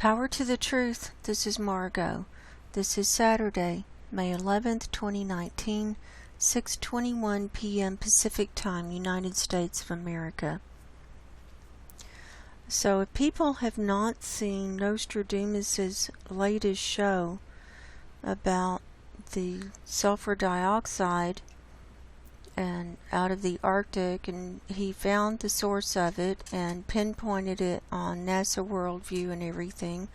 Power to the truth. This is Margo. This is Saturday, May 11th, 2019, 6:21 p.m. Pacific Time, United States of America. So if people have not seen Nostradamus's latest show about the sulfur dioxide and out of the Arctic, and he found the source of it and pinpointed it on NASA Worldview and everything,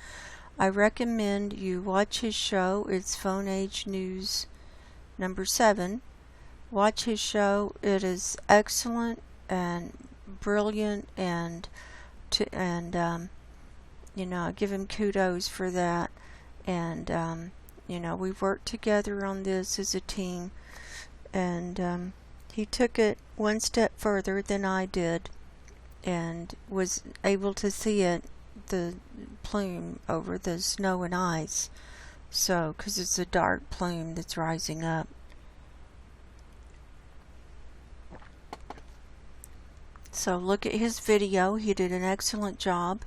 I recommend you watch his show. It's Phone Age News number 7. Watch his show. It is excellent and brilliant, and I give him kudos for that. And we've worked together on this as a team, and he took it one step further than I did and was able to see the plume over the snow and ice. So, because it's a dark plume that's rising up. So look at his video. He did an excellent job.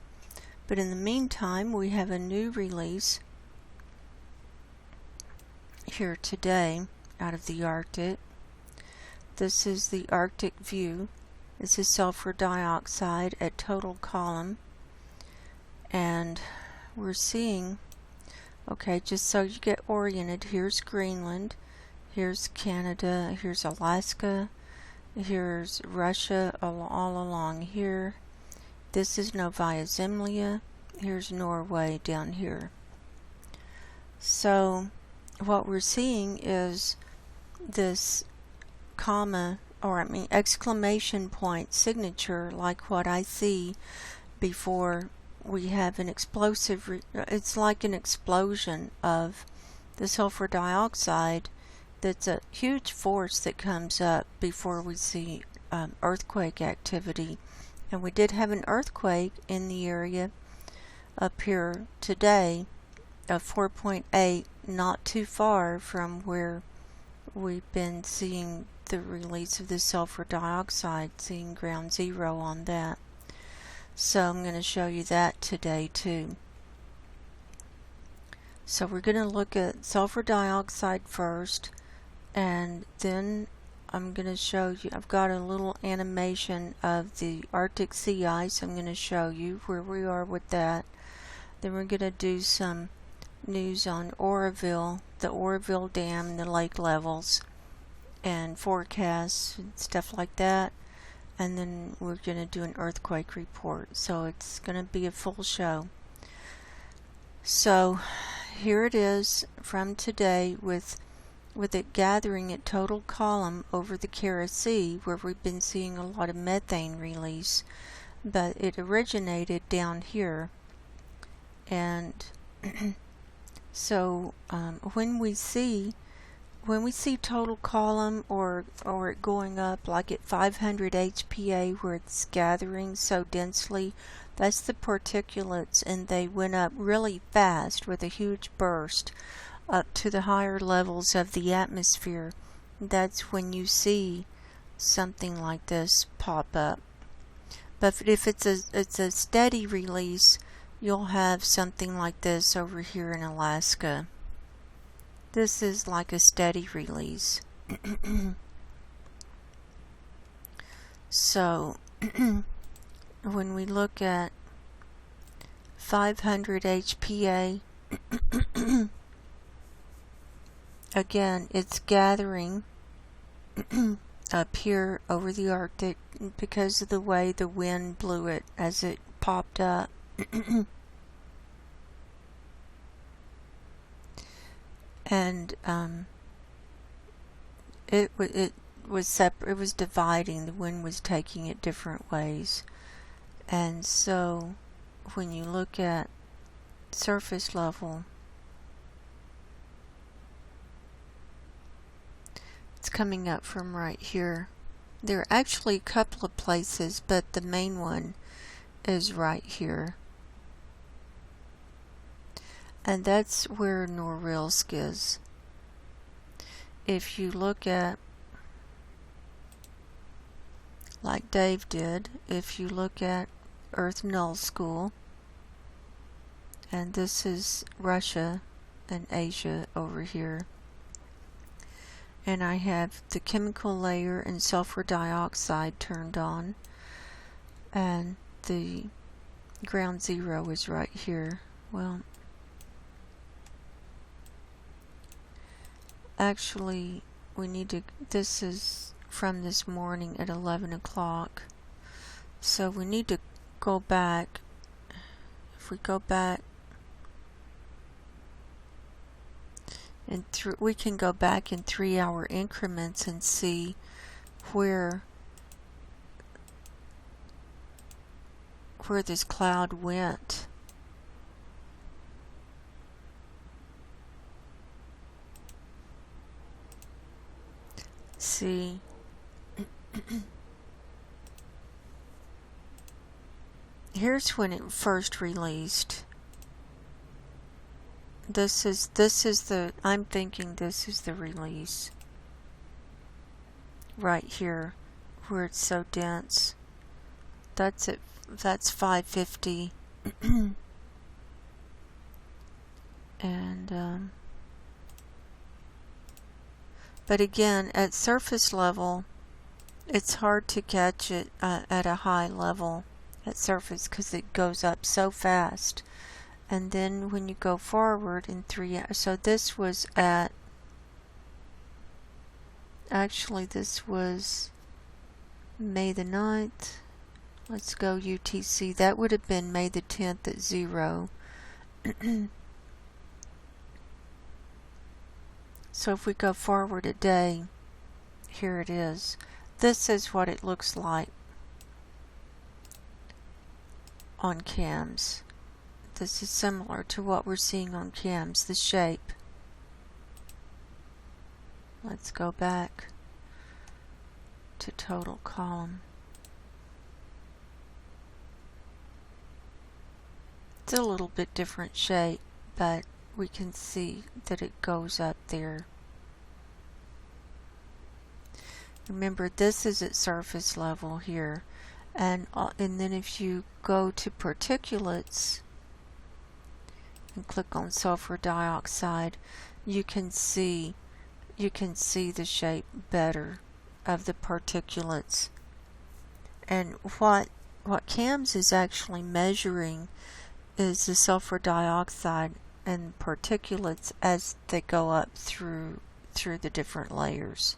But in the meantime, we have a new release here today out of the Arctic. This is the Arctic view. This is sulfur dioxide at total column. And we're seeing, okay, just so you get oriented, here's Greenland, here's Canada, here's Alaska, here's Russia all along here. This is Novaya Zemlya. Here's Norway down here. So what we're seeing is this exclamation point signature, like what I see before we have an explosive. It's like an explosion of the sulfur dioxide. That's a huge force that comes up before we see earthquake activity. And we did have an earthquake in the area up here today of 4.8, not too far from where we've been seeing the release of the sulfur dioxide, seeing ground zero on that. So I'm going to show you that today too. So we're going to look at sulfur dioxide first, and then I'm going to show you, I've got a little animation of the Arctic sea ice. I'm going to show you where we are with that. Then we're going to do some news on Oroville, the Oroville Dam, the lake levels, and forecasts and stuff like that. And then we're going to do an earthquake report. So it's going to be a full show. So here it is from today with it gathering at total column over the Kara Sea, where we've been seeing a lot of methane release. But it originated down here. And so when we see total column or it going up like at 500 HPA where it's gathering so densely, that's the particulates, and they went up really fast with a huge burst up to the higher levels of the atmosphere. That's when you see something like this pop up. But if it's a steady release, you'll have something like this over here in Alaska. This is like a steady release. So when we look at 500 HPA, again, it's gathering up here over the Arctic because of the way the wind blew it as it popped up. And it was dividing. The wind was taking it different ways. And so when you look at surface level, it's coming up from right here. There are actually a couple of places, but the main one is right here. And that's where Norilsk is. If you look at, like Dave did, if you look at Earth Null School, and this is Russia and Asia over here. And I have the chemical layer and sulfur dioxide turned on, and the ground zero is right here. Well, actually we need to, this is from this morning at 11 o'clock, so we need to go back. If we go back and we can go back in 3-hour increments and see where this cloud went. See, here's when it first released. This is the, I'm thinking this is the release. Right here, where it's so dense. That's 550. And, but again, at surface level, it's hard to catch it at a high level at surface because it goes up so fast. And then when you go forward in 3 hours, so this was at, actually this was May the 9th. Let's go UTC. That would have been May the 10th at 0. So if we go forward a day, here it is. This is what it looks like on cams. This is similar to what we're seeing on cams, the shape. Let's go back to total column. It's a little bit different shape, but we can see that it goes up there. Remember, this is at surface level here, and then if you go to particulates and click on sulfur dioxide, you can see the shape better of the particulates. And what CAMS is actually measuring is the sulfur dioxide and particulates as they go up through the different layers.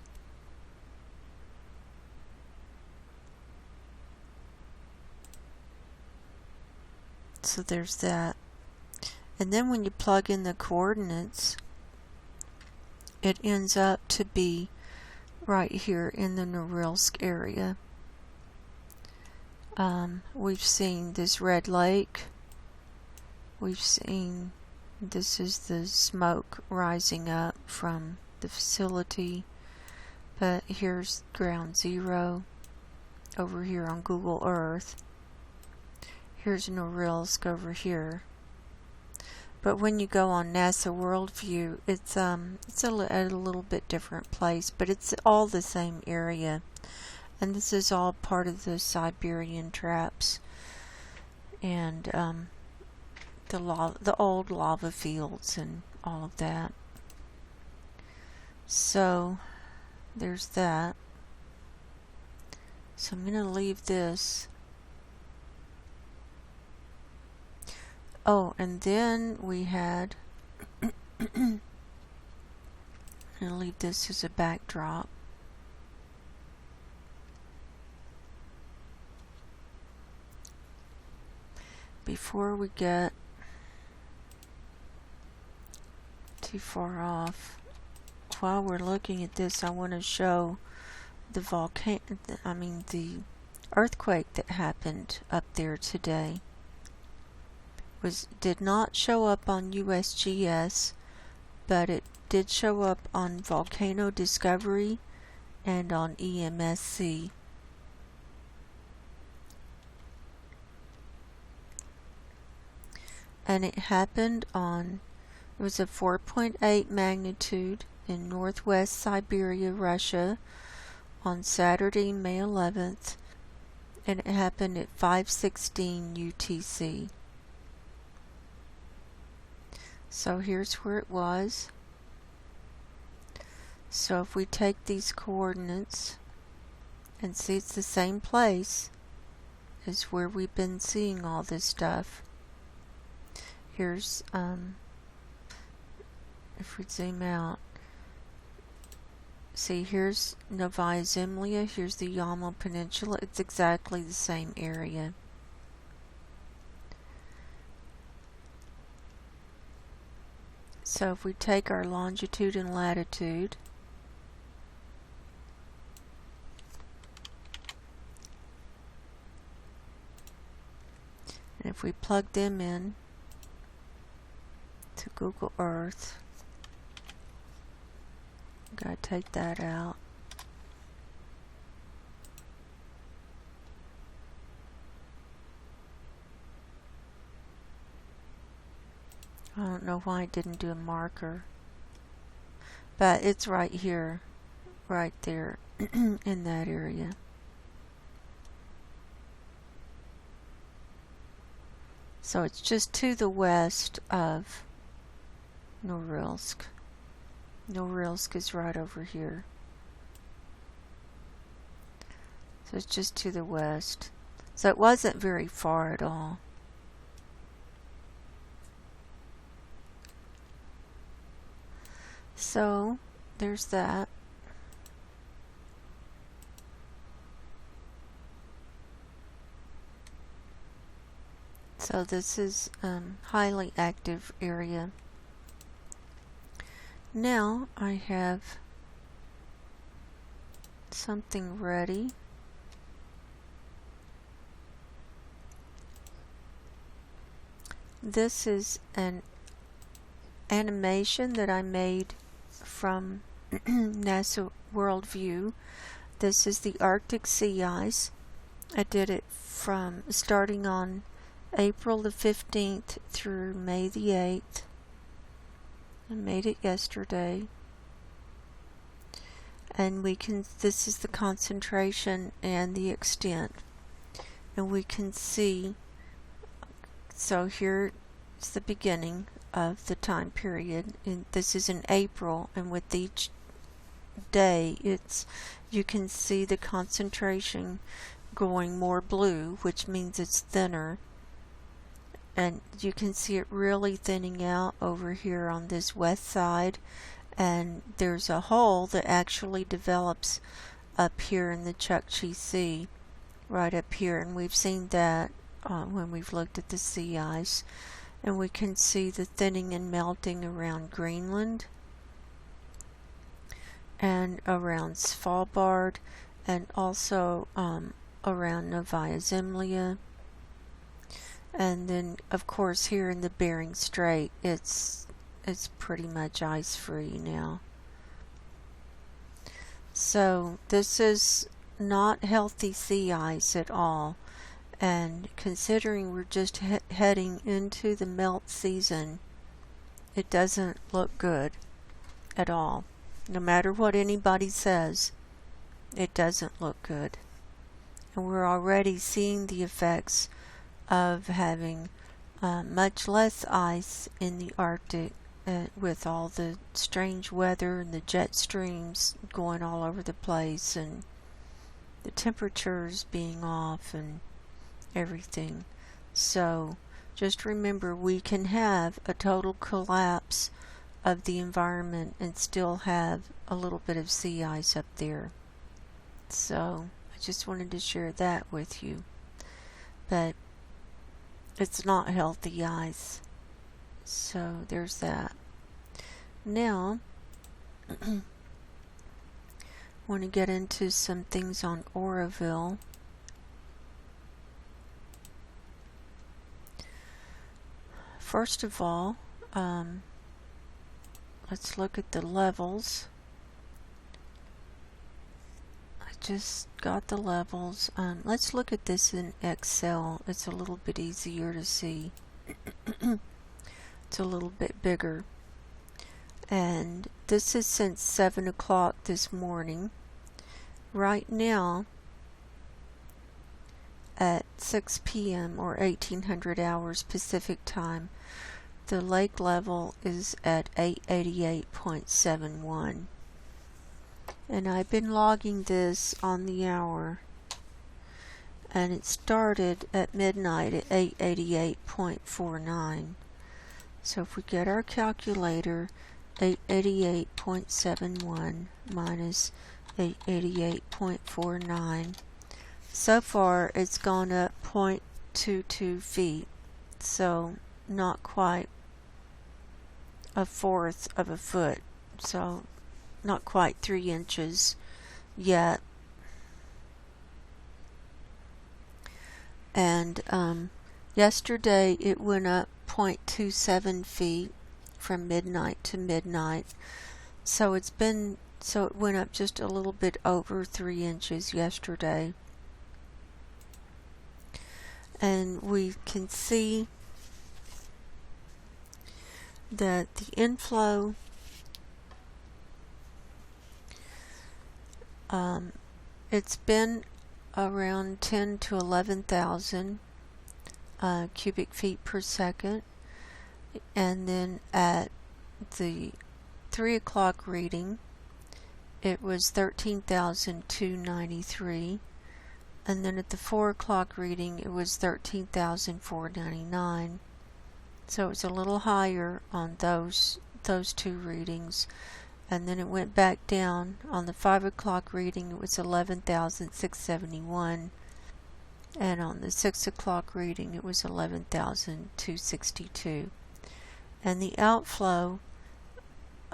So there's that. And then when you plug in the coordinates, it ends up to be right here in the Norilsk area. We've seen this red lake. We've seen, this is the smoke rising up from the facility. But here's ground zero over here on Google Earth. Here's Norilsk over here. But when you go on NASA Worldview, it's at a little bit different place, but it's all the same area. And this is all part of the Siberian traps and the old lava fields and all of that. So there's that. So I'm going to leave this. Oh, and then we had, I'm going to leave this as a backdrop. Before we get too far off, while we're looking at this, I want to show the the earthquake that happened up there today. Did not show up on USGS, but it did show up on Volcano Discovery and on EMSC. And it happened on, it was a 4.8 magnitude in northwest Siberia, Russia on Saturday, May 11th, and it happened at 5:16 UTC. So here's where it was. So if we take these coordinates and see it's the same place as where we've been seeing all this stuff. Here's, if we zoom out, see here's Novaya Zemlya, here's the Yamal Peninsula. It's exactly the same area. So if we take our longitude and latitude, and if we plug them in to Google Earth, gotta take that out. I don't know why it didn't do a marker, but it's right here, right there in that area. So it's just to the west of Norilsk. Norilsk is right over here. So it's just to the west. So it wasn't very far at all. So there's that. So this is highly active area. Now I have something ready. This is an animation that I made from NASA Worldview. This is the Arctic sea ice. I did it from starting on April the 15th through May the 8th. I made it yesterday. And this is the concentration and the extent. And we can see, so here is the beginning of the time period. And this is in April, and with each day, you can see the concentration going more blue, which means it's thinner. And you can see it really thinning out over here on this west side, and there's a hole that actually develops up here in the Chukchi Sea, right up here, and we've seen that when we've looked at the sea ice. And we can see the thinning and melting around Greenland and around Svalbard, and also around Novaya Zemlya. And then, of course, here in the Bering Strait, it's pretty much ice-free now. So this is not healthy sea ice at all. And considering we're just heading into the melt season, it doesn't look good at all. No matter what anybody says, it doesn't look good. And we're already seeing the effects of having much less ice in the Arctic with all the strange weather and the jet streams going all over the place and the temperatures being off and everything. So just remember, we can have a total collapse of the environment and still have a little bit of sea ice up there. So I just wanted to share that with you. But it's not healthy ice. So there's that. Now, I want to get into some things on Oroville. First of all, let's look at the levels. I just got the levels. Let's look at this in Excel. It's a little bit easier to see. It's a little bit bigger. And this is since 7 o'clock this morning. Right now, at 6 p.m. or 1800 hours Pacific time, the lake level is at 888.71. And I've been logging this on the hour, and it started at midnight at 888.49. So if we get our calculator, 888.71 minus 888.49, so far it's gone up 0.22 feet, so not quite a fourth of a foot, so not quite 3 inches yet. And yesterday it went up 0.27 feet from midnight to midnight, so it went up just a little bit over 3 inches yesterday. And we can see that the inflow it's been around 10 to 11,000 cubic feet per second, and then at the 3 o'clock reading it was 13,293, and then at the 4 o'clock reading it was 13,499. So it's a little higher on those two readings. And then it went back down. On the 5 o'clock reading it was 11,671, and on the 6 o'clock reading it was 11,262. And the outflow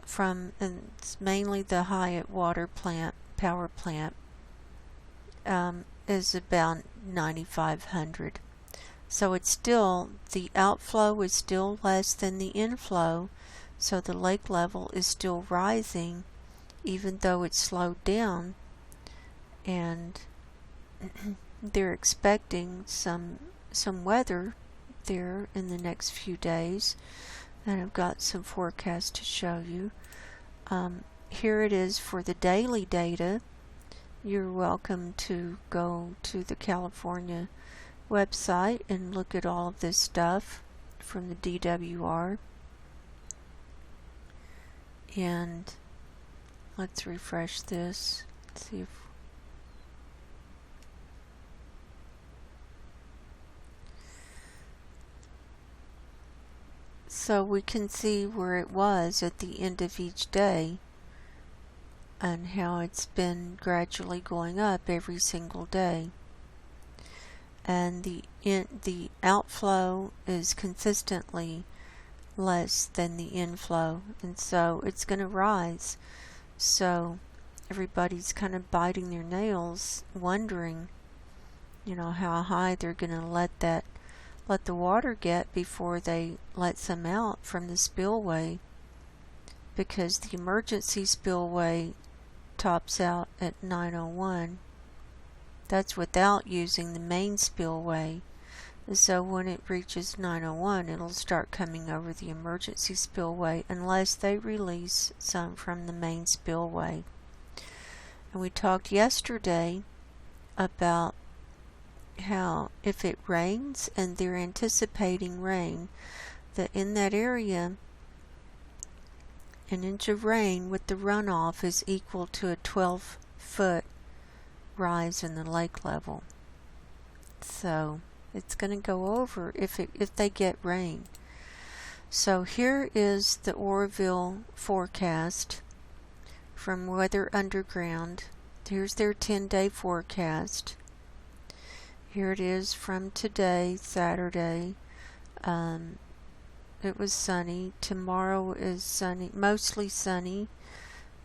from, and it's mainly the Hyatt power plant, is about 9,500. So it's still, the outflow is still less than the inflow, so the lake level is still rising even though it's slowed down. And they're expecting some weather there in the next few days, and I've got some forecasts to show you. Here it is for the daily data. You're welcome to go to the California website and look at all of this stuff from the DWR. And let's refresh this. Let's see if so we can see where it was at the end of each day and how it's been gradually going up every single day. And the outflow is consistently less than the inflow, and so it's going to rise. So everybody's kind of biting their nails, wondering, how high they're going to let the water get before they let some out from the spillway, because the emergency spillway tops out at 901. That's without using the main spillway. So when it reaches 901, it'll start coming over the emergency spillway unless they release some from the main spillway. And we talked yesterday about how if it rains, and they're anticipating rain, that in that area, an inch of rain with the runoff is equal to a 12-foot rise in the lake level. So it's going to go over if they get rain. So here is the Oroville forecast from Weather Underground. Here's their 10-day forecast. Here it is from today, Saturday. It was sunny. Tomorrow is sunny, mostly sunny,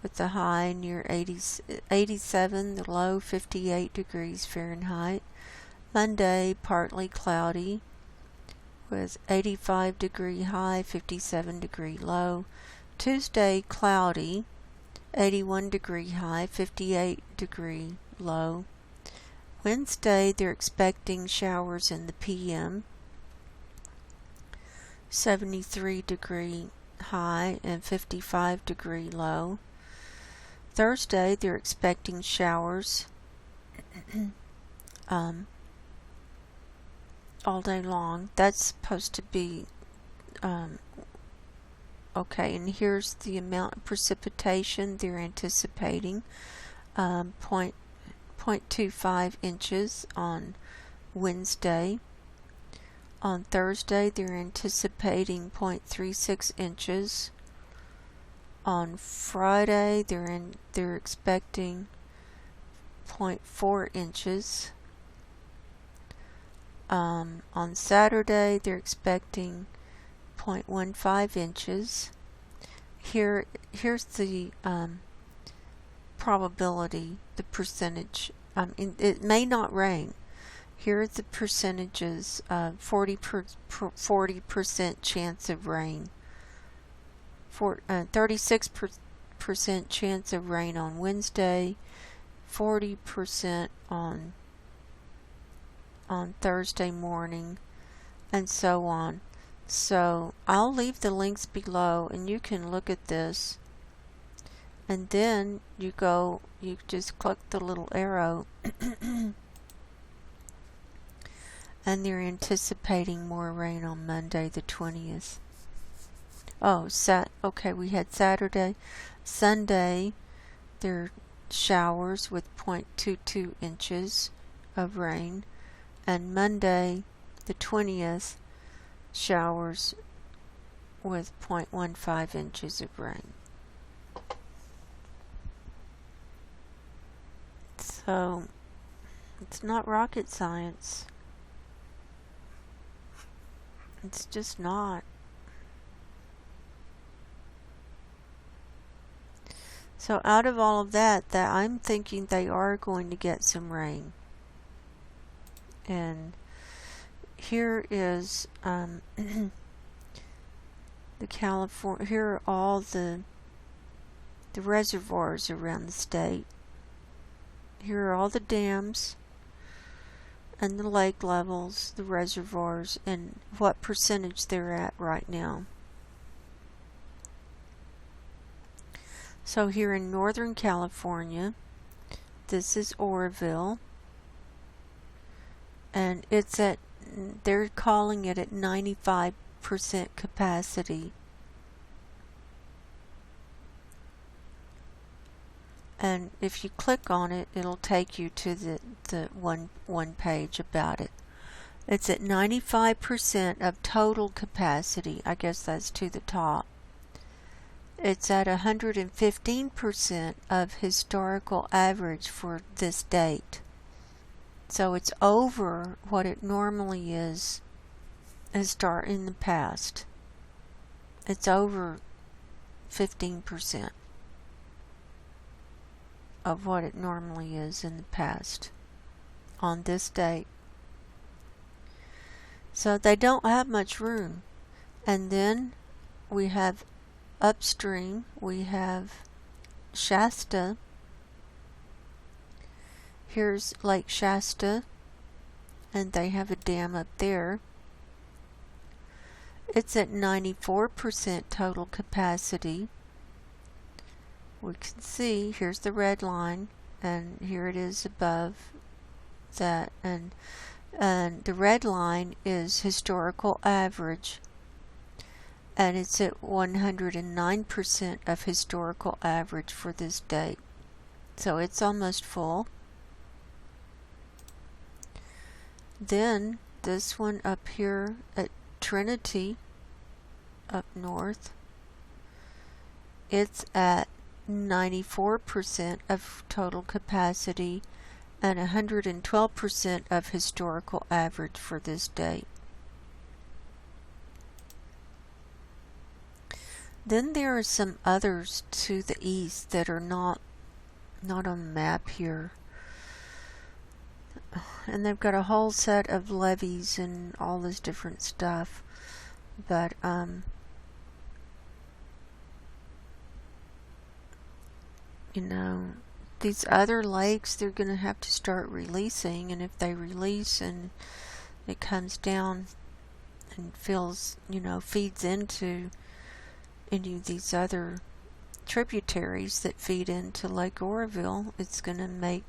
with the high near 87, the low 58 degrees Fahrenheit. Monday, partly cloudy, with 85 degree high, 57 degree low. Tuesday, cloudy, 81 degree high, 58 degree low. Wednesday, they're expecting showers in the PM, 73 degree high and 55 degree low. Thursday, they're expecting showers all day long. That's supposed to be Okay, and here's the amount of precipitation they're anticipating. 0.25 inches on Wednesday. On Thursday, they're anticipating 0.36 inches. On Friday, they're expecting 0.4 inches. On Saturday, they're expecting 0.15 inches. Here's the probability, the percentage. It may not rain. Here are the percentages. 40% chance of rain. 36% chance of rain on Wednesday. 40% on Thursday morning, and so on. So I'll leave the links below, and you can look at this. And then you just click the little arrow. And they're anticipating more rain on Monday the 20th. Oh, okay, we had Saturday. Sunday, there are showers with 0.22 inches of rain. And Monday the 20th, showers with 0.15 inches of rain. So, it's not rocket science. It's just not. So out of all of that I'm thinking they are going to get some rain. And here is the California. Here are all the reservoirs around the state. Here are all the dams and the lake levels, the reservoirs, and what percentage they're at right now. So here in Northern California, this is Oroville, and they're calling it at 95% capacity. And if you click on it, it'll take you to the one page about it. It's at 95% of total capacity. I guess that's to the top. It's at 115% of historical average for this date. So it's over what it normally is in the past. It's over 15% of what it normally is in the past on this date. So they don't have much room. And then we have upstream, we have Shasta. Here's Lake Shasta, and they have a dam up there. It's at 94% total capacity. We can see, here's the red line, and here it is above that, and the red line is historical average, and it's at 109% of historical average for this date. So it's almost full. Then this one up here at Trinity, up north, it's at 94% of total capacity and 112% of historical average for this date. Then there are some others to the east that are not on the map here. And they've got a whole set of levees and all this different stuff. But you know, these other lakes, they're going to have to start releasing, and if they release and it comes down and feeds into any of these other tributaries that feed into Lake Oroville, it's going to make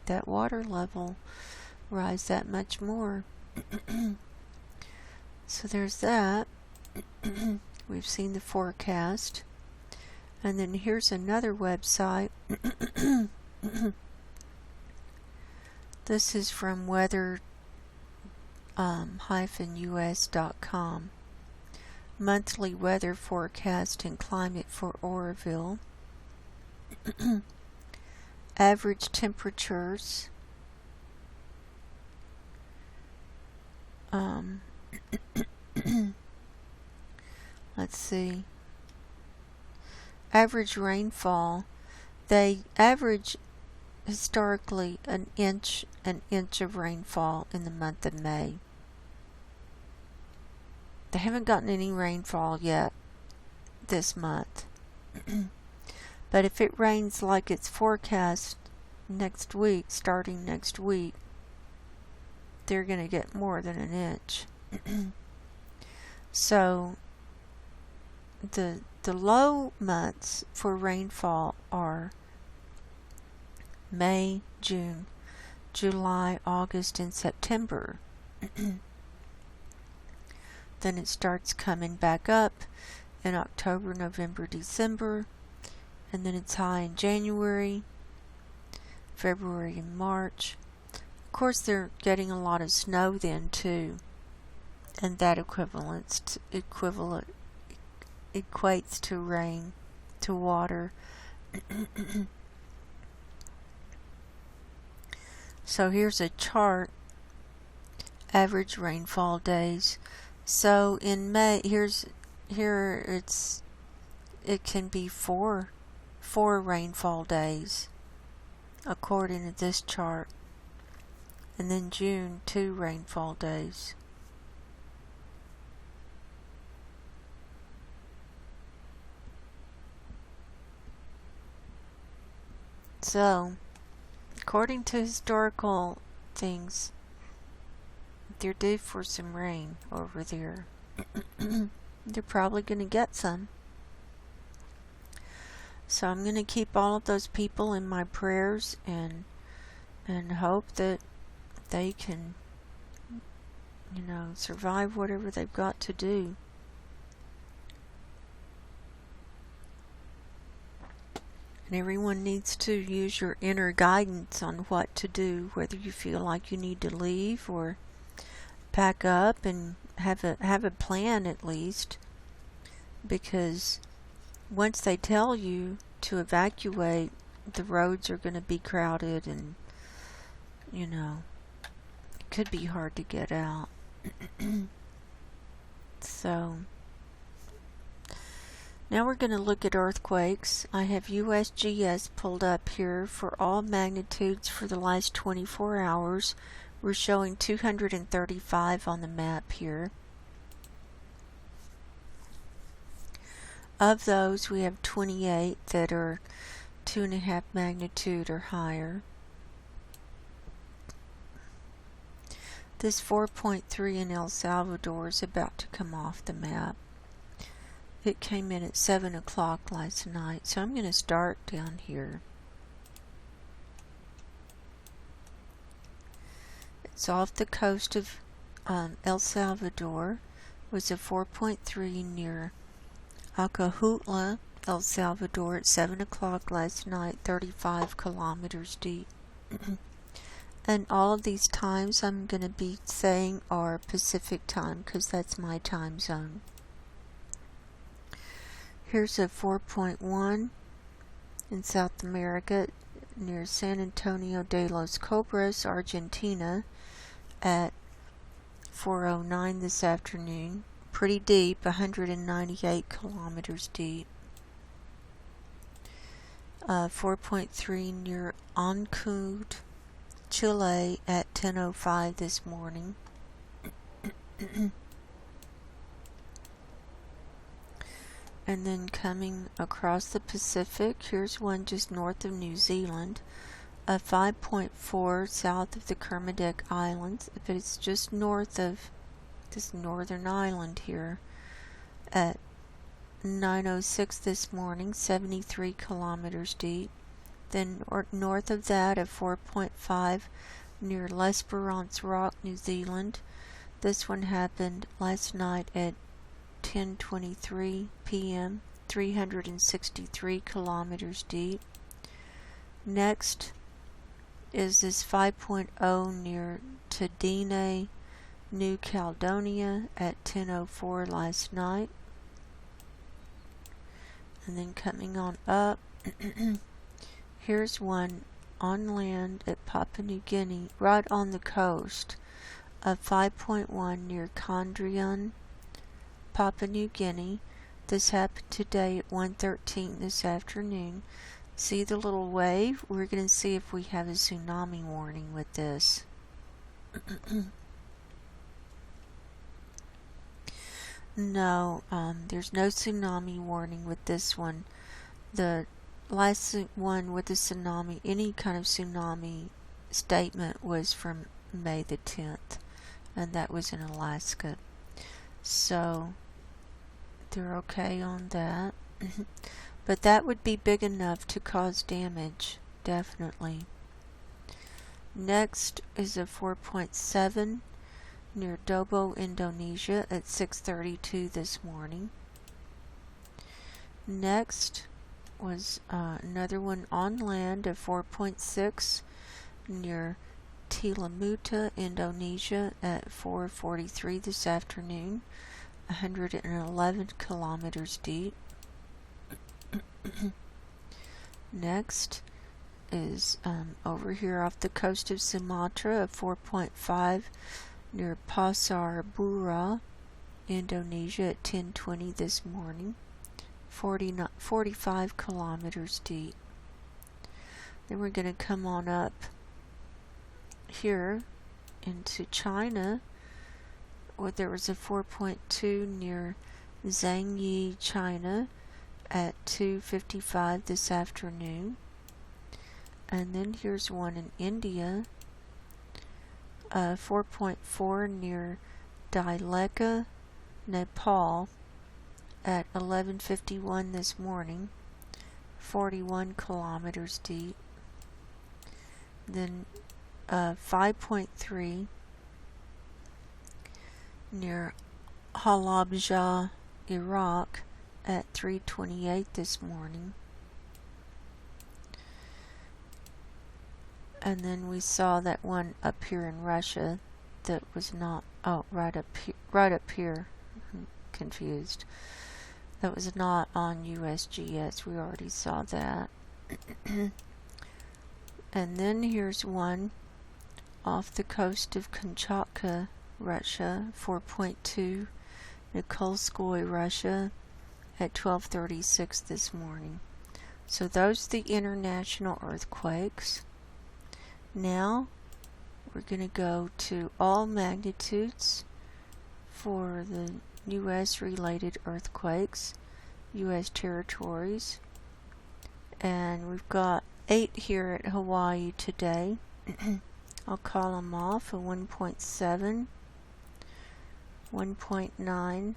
that water level rise that much more. So there's that. We've seen the forecast. And then here's another website. This is from weather-us.com. Monthly weather forecast and climate for Oroville. Average temperatures. Let's see. Average rainfall. They average historically an inch of rainfall in the month of May. They haven't gotten any rainfall yet this month. But if it rains like it's forecast next week, starting next week, they're going to get more than an inch. So the low months for rainfall are May, June, July, August, and September. Then it starts coming back up in October, November, December, and then it's high in January, February, and March. Of course, they're getting a lot of snow then too, and that equates to rain, to water. So here's a chart, average rainfall days. So in May, it can be four rainfall days according to this chart, and then June 2 rainfall days. So, according to historical things, they're due for some rain over there. They're probably going to get some. So I'm going to keep all of those people in my prayers and hope that they can, survive whatever they've got to do. And everyone needs to use your inner guidance on what to do, whether you feel like you need to leave or pack up and have a plan at least, because once they tell you to evacuate, the roads are going to be crowded and it could be hard to get out. So now we're going to look at earthquakes. I have USGS pulled up here for all magnitudes for the last 24 hours. We're showing 235 on the map here. Of those, we have 28 that are 2.5 magnitude or higher. This 4.3 in El Salvador is about to come off the map. It came in at 7 o'clock last night, so I'm going to start down here. It's off the coast of El Salvador. It was a 4.3 near Acajutla, El Salvador at 7 o'clock last night, 35 kilometers deep. And all of these times I'm going to be saying are Pacific time because that's my time zone. Here's a 4.1 in South America near San Antonio de los Cobras, Argentina at 4:09 this afternoon. Pretty deep, 198 kilometers deep. 4.3 near Ancud, Chile at 10:05 this morning. And then coming across the Pacific, here's one just north of New Zealand, a 5.4 south of the Kermadec Islands, but it's just north of this northern island here at 9:06 this morning, 73 kilometers deep. Then north of that, a 4.5 near L'Esperance Rock, New Zealand. This one happened last night at 10:23 p.m., 363 kilometers deep. Next is this 5.0 near Tadine, New Caledonia at 10:04 last night. And then coming on up, here's one on land at Papua New Guinea, right on the coast of 5.1 near Condrian, Papua New Guinea. This happened today at 1:13 this afternoon. See the little wave? We're going to see if we have a tsunami warning with this. No, there's no tsunami warning with this one. The last one with the tsunami, any kind of tsunami statement, was from May the 10th, and that was in Alaska. So they're okay on that. But that would be big enough to cause damage, definitely. Next is a 4.7 near Dobo, Indonesia at 6:32 this morning. Next was another one on land of 4.6 near Tilamuta, Indonesia at 4:43 this afternoon, 111 kilometers deep. Next is over here off the coast of Sumatra of 4.5 near Pasar Bura, Indonesia at 10:20 this morning, 45 kilometers deep. Then we're going to come on up here into China, where there was a 4.2 near Zhangyi, China at 2:55 this afternoon. And then here's one in India, 4.4 near Dileka, Nepal at 11:51 this morning, 41 kilometers deep. Then 5.3 near Halabja, Iraq at 3:28 this morning. And then we saw that one up here in Russia that was not, right up here, I'm confused. That was not on USGS, we already saw that. And then here's one off the coast of Kamchatka, Russia, 4.2, Nikolskoye, Russia, at 12:36 this morning. So those are the international earthquakes. Now we're going to go to all magnitudes for the U.S. related earthquakes, U.S. territories, and we've got 8 here at Hawaii today. I'll call them off: a 1.7, 1.9,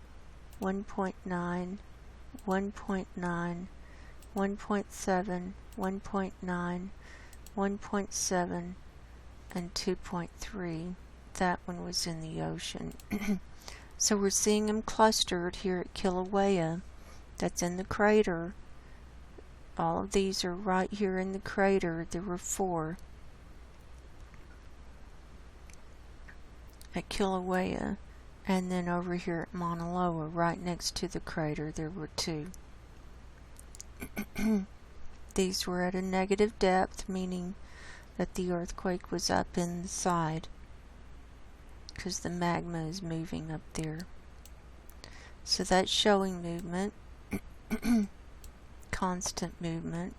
1.9, 1.9, 1.7, 1.9, 1.7, and 2.3. That one was in the ocean. So we're seeing them clustered here at Kilauea. That's in the crater. All of these are right here in the crater. There were 4 at Kilauea, and then over here at Mauna Loa, right next to the crater, there were 2. These were at a negative depth, meaning that the earthquake was up inside, because the magma is moving up there. So that's showing movement, constant movement.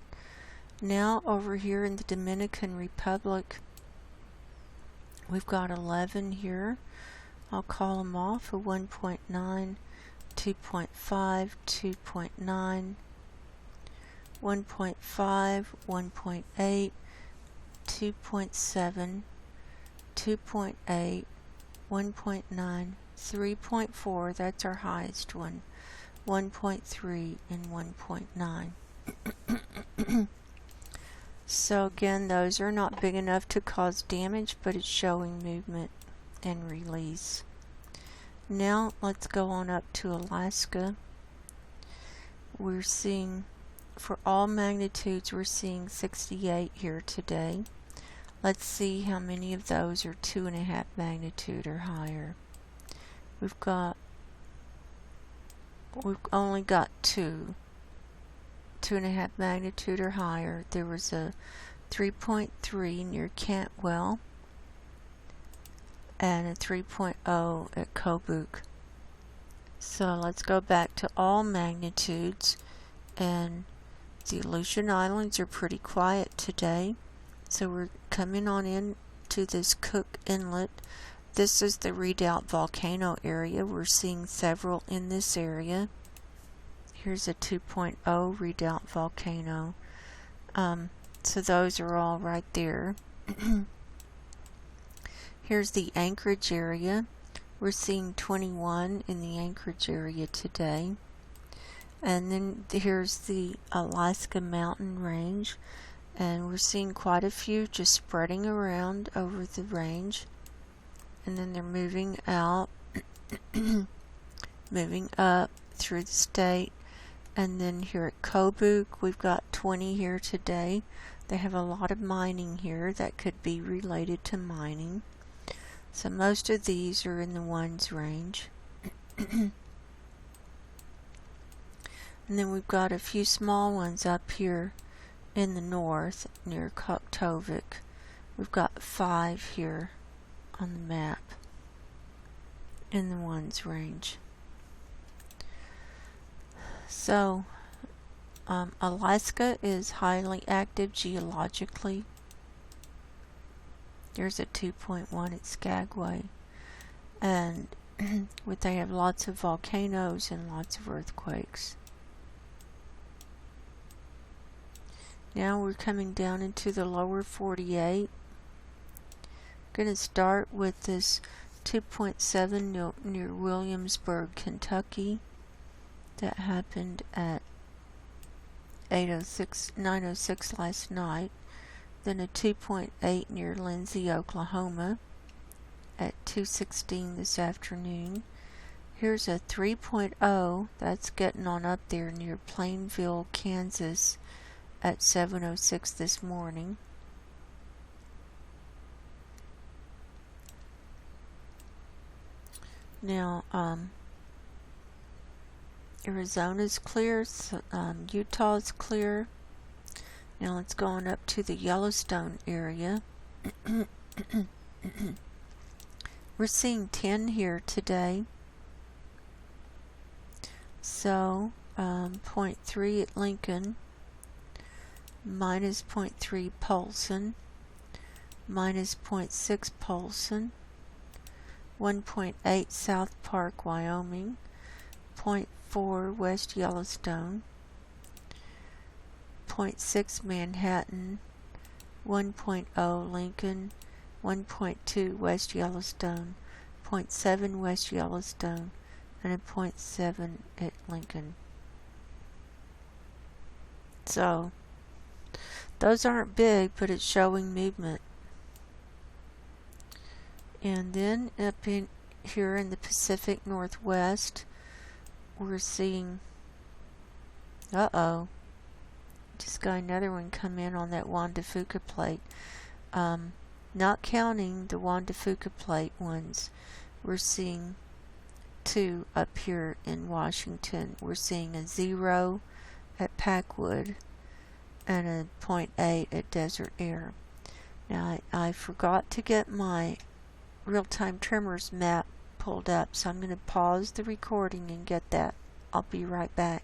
Now over here in the Dominican Republic, we've got 11 here. I'll call them off: a 1.9, 2.5, 2.9, 1.5, 1.8, 2.7, 2.8, 1.9, 3.4, that's our highest one, 1.3, and 1.9. So again, those are not big enough to cause damage, but it's showing movement and release. Now let's go on up to Alaska. We're seeing, for all magnitudes, we're seeing 68 here today. Let's see how many of those are 2.5 magnitude or higher. We've only got 2.5 magnitude or higher. There was a 3.3 near Cantwell and a 3.0 at Kobuk. So let's go back to all magnitudes, and the Aleutian Islands are pretty quiet today. So we're coming on in to this Cook Inlet. This is the Redoubt volcano area. We're seeing several in this area. Here's a 2.0 Redoubt volcano. So those are all right there. Here's the Anchorage area. We're seeing 21 in the Anchorage area today. And then here's the Alaska mountain range. And we're seeing quite a few just spreading around over the range. And then they're moving out, moving up through the state. And then here at Kobuk, we've got 20 here today. They have a lot of mining here that could be related to mining. So most of these are in the ones range. And then we've got a few small ones up here in the north near Koktovik. We've got 5 here on the map in the ones range. So Alaska is highly active geologically. There's a 2.1 at Skagway, and they have lots of volcanoes and lots of earthquakes. Now we're coming down into the lower 48. Going to start with this 2.7 near Williamsburg, Kentucky. That happened at 9:06 last night. Then a 2.8 near Lindsay, Oklahoma at 2:16 this afternoon. Here's a 3.0 that's getting on up there near Plainville, Kansas at 7:06 this morning. Now, Arizona's clear, Utah's clear. Now let's go on up to the Yellowstone area. We're seeing 10 here today. So, 0.3 at Lincoln, minus 0.3 Polson, minus 0.6 Polson, 1.8 South Park, Wyoming, 0.4 West Yellowstone, 0.6 Manhattan, 1.0 Lincoln, 1.2 West Yellowstone, 0.7 West Yellowstone, and a 0.7 at Lincoln. So, those aren't big, but it's showing movement. And then up in here in the Pacific Northwest, we're seeing, just got another one come in on that Juan de Fuca plate. Not counting the Juan de Fuca plate ones, we're seeing 2 up here in Washington. We're seeing a 0 at Packwood and a 0.8 at Desert Air. Now I forgot to get my real-time tremors map pulled up, so I'm going to pause the recording and get that. I'll be right back.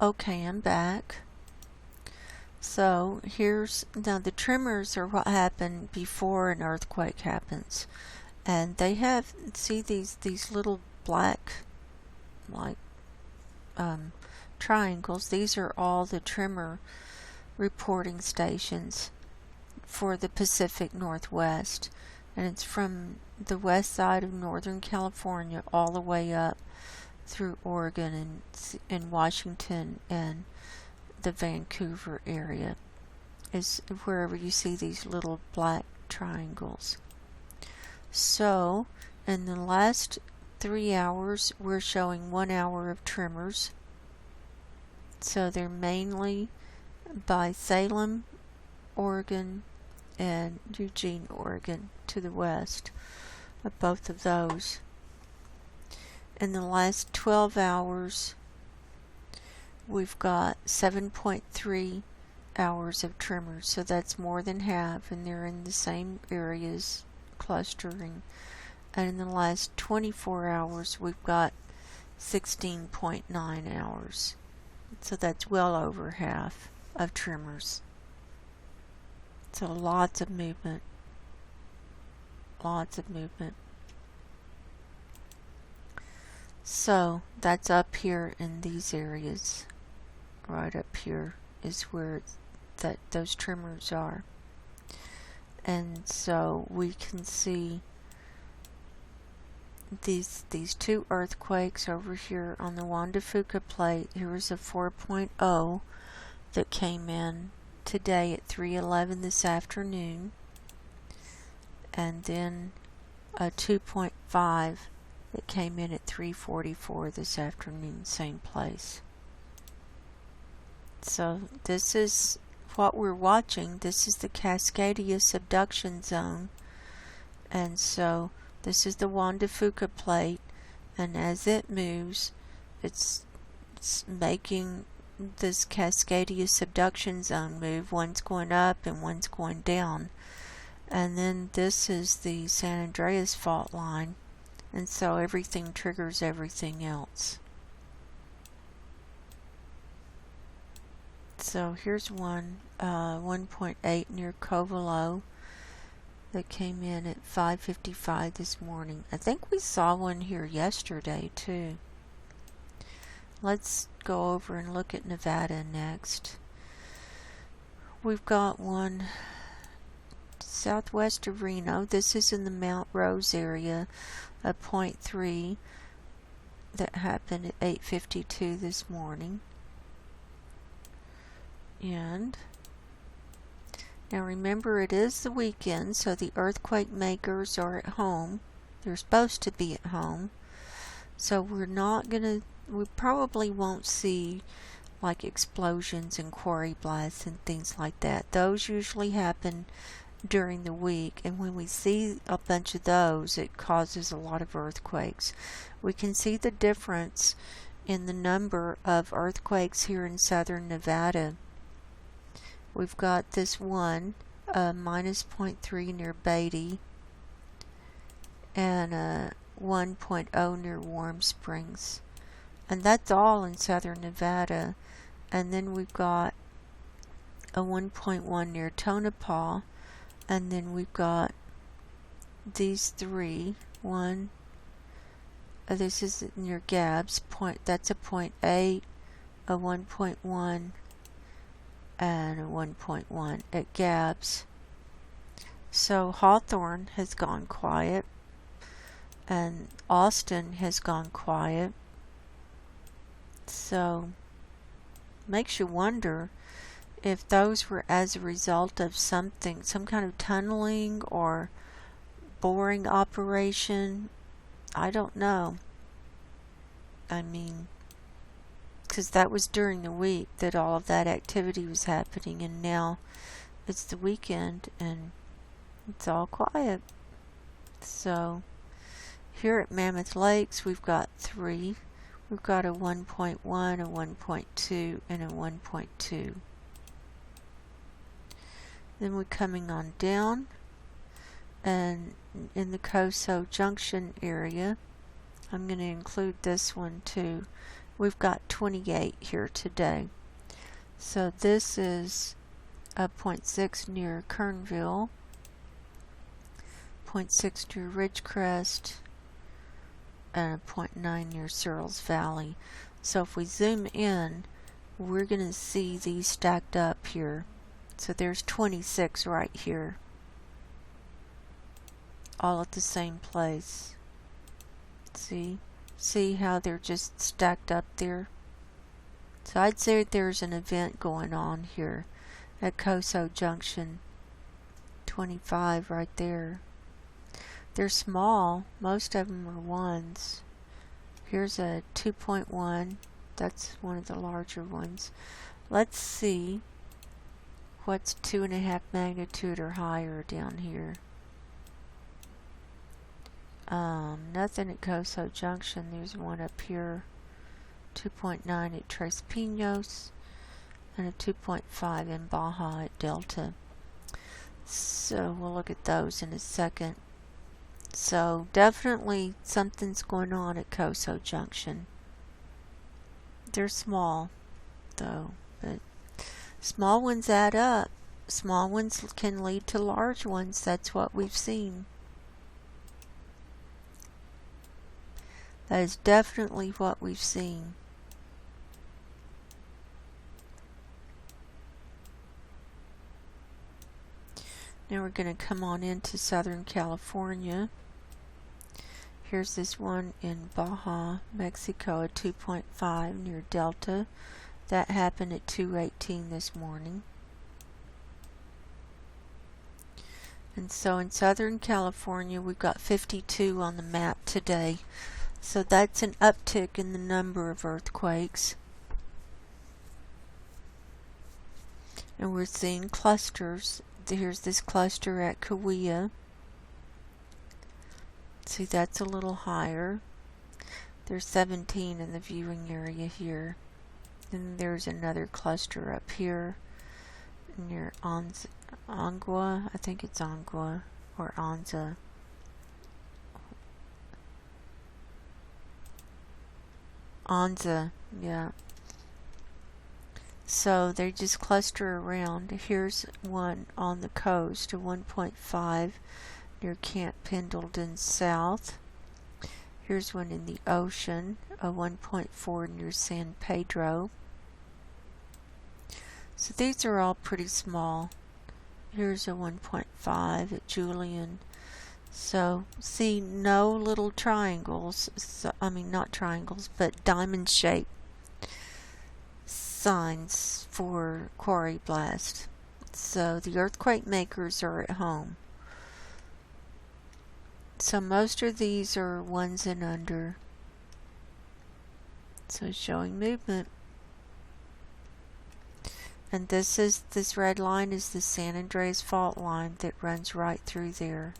Okay, I'm back. So now the tremors are what happen before an earthquake happens, and they have, see these little black like triangles. These are all the tremor reporting stations for the Pacific Northwest, and it's from the west side of Northern California all the way up through Oregon and Washington and the Vancouver area is wherever you see these little black triangles. So In the last 3 hours, we're showing 1 hour of tremors. So they're mainly by Salem, Oregon, and Eugene, Oregon, to the west of both of those. In the last 12 hours, we've got 7.3 hours of tremors, so that's more than half, and they're in the same areas, clustering. And in the last 24 hours, we've got 16.9 hours. So that's well over half of tremors. So lots of movement. Lots of movement. So that's up here in these areas. Right up here is where those tremors are. And so we can see these two earthquakes over here on the Juan de Fuca plate. Here was a 4.0 that came in today at 3:11 this afternoon, and then a 2.5 that came in at 3:44 this afternoon, same place. So this is what we're watching. This is the Cascadia subduction zone, and so this is the Juan de Fuca plate, and as it moves, it's making this Cascadia subduction zone move. One's going up and one's going down. And then this is the San Andreas fault line, and so everything triggers everything else. So here's one, 1.8 near Covelo, that came in at 5:55 this morning. I think we saw one here yesterday too. Let's go over and look at Nevada next. We've got one southwest of Reno. This is in the Mount Rose area, a 0.3 that happened at 8:52 this morning. And now remember, it is the weekend, so the earthquake makers are at home. They're supposed to be at home. So we probably won't see like explosions and quarry blasts and things like that. Those usually happen during the week, and when we see a bunch of those, it causes a lot of earthquakes. We can see the difference in the number of earthquakes here in southern Nevada. We've got this one, minus 0.3 near Beatty, and a 1.0 near Warm Springs. And that's all in southern Nevada. And then we've got a 1.1 near Tonopah, and then we've got these three. One, this is near Gabbs, that's a 0.8, a 1.1, and a 1.1 at Gabbs. So Hawthorne has gone quiet, and Austin has gone quiet. So makes you wonder if those were as a result of something, some kind of tunneling or boring operation. I don't know. I mean, because that was during the week that all of that activity was happening, and now it's the weekend and it's all quiet. So here at Mammoth Lakes, we've got three. We've got a 1.1, a 1.2, and a 1.2. Then we're coming on down, and in the Coso Junction area, I'm going to include this one too. We've got 28 here today. So this is a 0.6 near Kernville, 0.6 near Ridgecrest, and a 0.9 near Searles Valley. So if we zoom in, we're going to see these stacked up here. So there's 26 right here, all at the same place. See how they're just stacked up there? So I'd say there's an event going on here at Coso Junction. 25 right there. They're small. Most of them are ones. Here's a 2.1. That's one of the larger ones. Let's see what's 2.5 magnitude or higher down here. Nothing at Coso Junction. There's one up here. 2.9 at Tres Pinos. And a 2.5 in Baja at Delta. So we'll look at those in a second. So definitely something's going on at Coso Junction. They're small though, but small ones add up. Small ones can lead to large ones. That's what we've seen. That is definitely what we've seen. Now we're going to come on into Southern California. Here's this one in Baja, Mexico at 2.5 near Delta. That happened at 2:18 this morning. And so in Southern California we've got 52 on the map today. So that's an uptick in the number of earthquakes. And we're seeing clusters. Here's this cluster at Kauai. See, that's a little higher. There's 17 in the viewing area here. Then there's another cluster up here near Angua. I think it's Angua or Anza. Anza, yeah. So they just cluster around. Here's one on the coast, a 1.5 near Camp Pendleton South. Here's one in the ocean, a 1.4 near San Pedro. So these are all pretty small. Here's a 1.5 at Julian. So see, no little triangles, I mean not triangles, but diamond shaped signs for quarry blast. So the earthquake makers are at home. So most of these are ones and under. So showing movement. And this red line is the San Andreas fault line that runs right through there.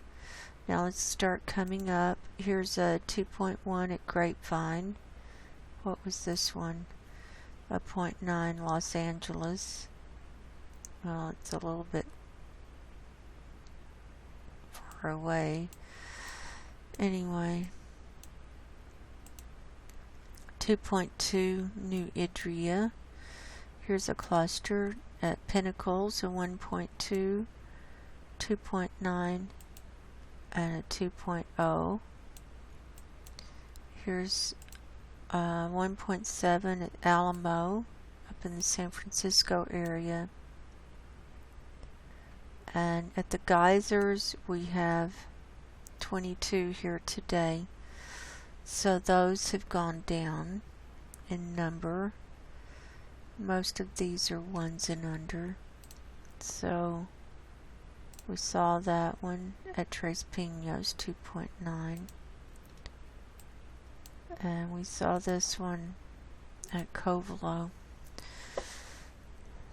Now let's start coming up. Here's a 2.1 at Grapevine. What was this one? A 0.9 Los Angeles. Well, it's a little bit far away. Anyway, 2.2 New Idria. Here's a cluster at Pinnacles, a 1.2, 2.9, and a 2.0. Here's 1.7 at Alamo, up in the San Francisco area. And at the geysers, we have 22 here today. So those have gone down in number. Most of these are ones and under. So we saw that one at Tres Pinos, 2.9. And we saw this one at Covelo.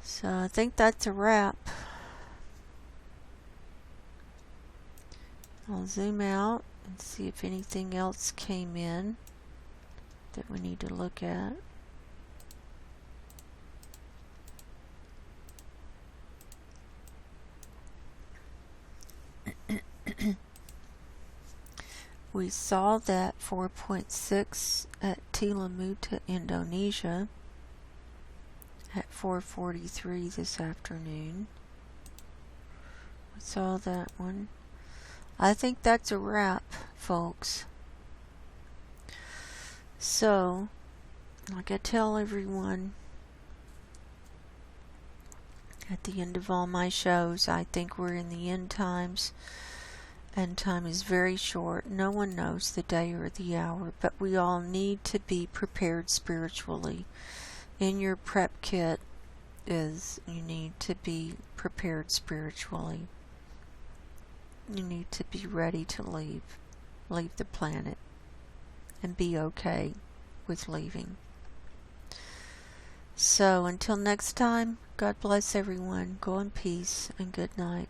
So I think that's a wrap. I'll zoom out and see if anything else came in that we need to look at. We saw that 4.6 at Tilamuta, Indonesia at 4:43 this afternoon. We saw that one. I think that's a wrap, folks. So, like I tell everyone at the end of all my shows, I think we're in the end times. And time is very short. No one knows the day or the hour, but we all need to be prepared spiritually. In your prep kit is you need to be prepared spiritually. you need to be ready to leave the planet and be okay with leaving. So until next time, God bless everyone. Go in peace and good night.